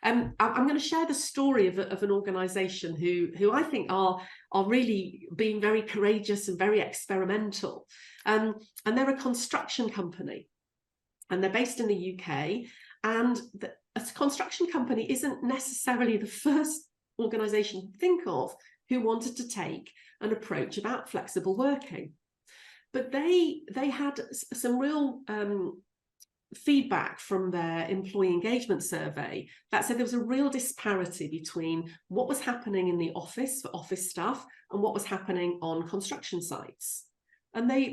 I'm going to share the story of an organisation who I think are really being very courageous and very experimental. And they're a construction company, and they're based in the UK. And a construction company isn't necessarily the first organisation to think of who wanted to take an approach about flexible working. But they had some real feedback from their employee engagement survey that said there was a real disparity between what was happening in the office for office staff and what was happening on construction sites. And they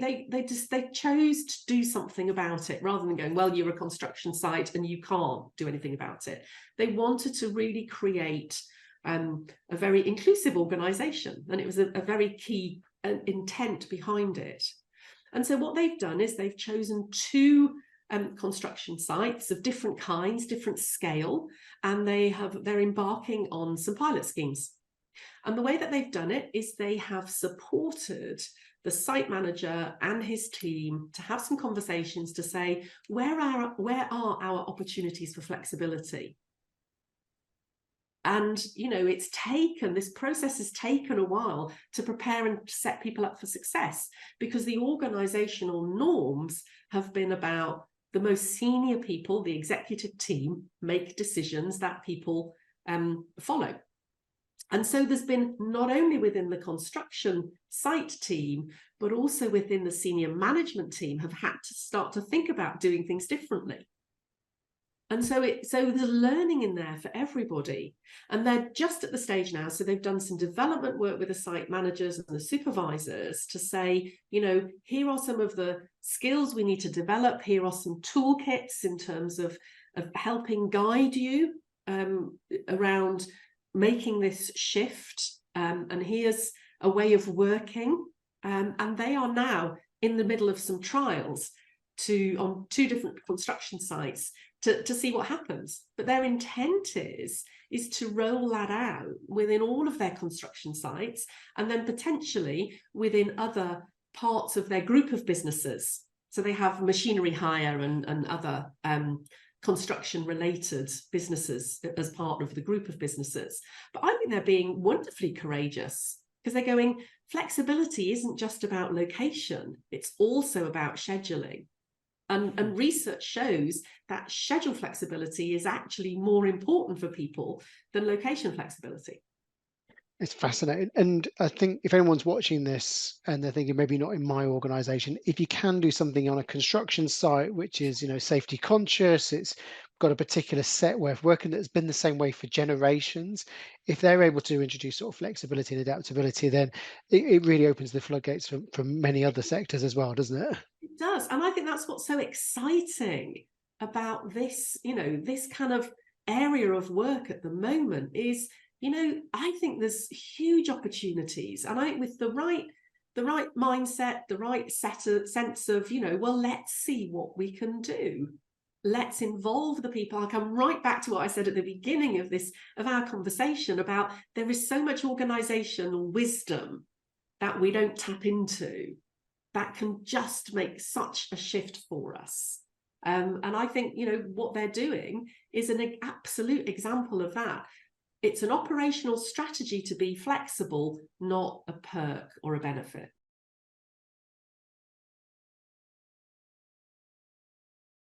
chose to do something about it, rather than going, well, you're a construction site and you can't do anything about it. They wanted to really create a very inclusive organisation, and it was a very key intent behind it. And so what they've done is they've chosen two construction sites of different kinds, different scale, and they're embarking on some pilot schemes. And the way that they've done it is they have supported the site manager and his team to have some conversations to say, where are our opportunities for flexibility? And, this process has taken a while to prepare and set people up for success, because the organizational norms have been about the most senior people, the executive team, make decisions that people follow. And so there's been, not only within the construction site team, but also within the senior management team, have had to start to think about doing things differently. And so there's learning in there for everybody. And they're just at the stage now, so they've done some development work with the site managers and the supervisors to say, here are some of the skills we need to develop. Here are some toolkits in terms of helping guide you around making this shift. And here's a way of working. And they are now in the middle of some trials on two different construction sites to see what happens. But their intent is to roll that out within all of their construction sites, and then potentially within other parts of their group of businesses. So they have machinery hire and other construction related businesses as part of the group of businesses. But I think they're being wonderfully courageous, because they're going, flexibility isn't just about location, it's also about scheduling. And research shows that schedule flexibility is actually more important for people than location flexibility. It's fascinating. And I think if anyone's watching this and they're thinking, maybe not in my organization, if you can do something on a construction site, which is, safety conscious, it's got a particular set way of working that's been the same way for generations, if they're able to introduce sort of flexibility and adaptability, then it really opens the floodgates for many other sectors as well, doesn't it? It does. And I think that's what's so exciting about this, this kind of area of work at the moment is, I think there's huge opportunities. And I think with the right mindset, the right sense of, well, let's see what we can do. Let's involve the people. I'll come right back to what I said at the beginning of our conversation about there is so much organizational wisdom that we don't tap into that can just make such a shift for us. And I think, what they're doing is an absolute example of that. It's an operational strategy to be flexible, not a perk or a benefit.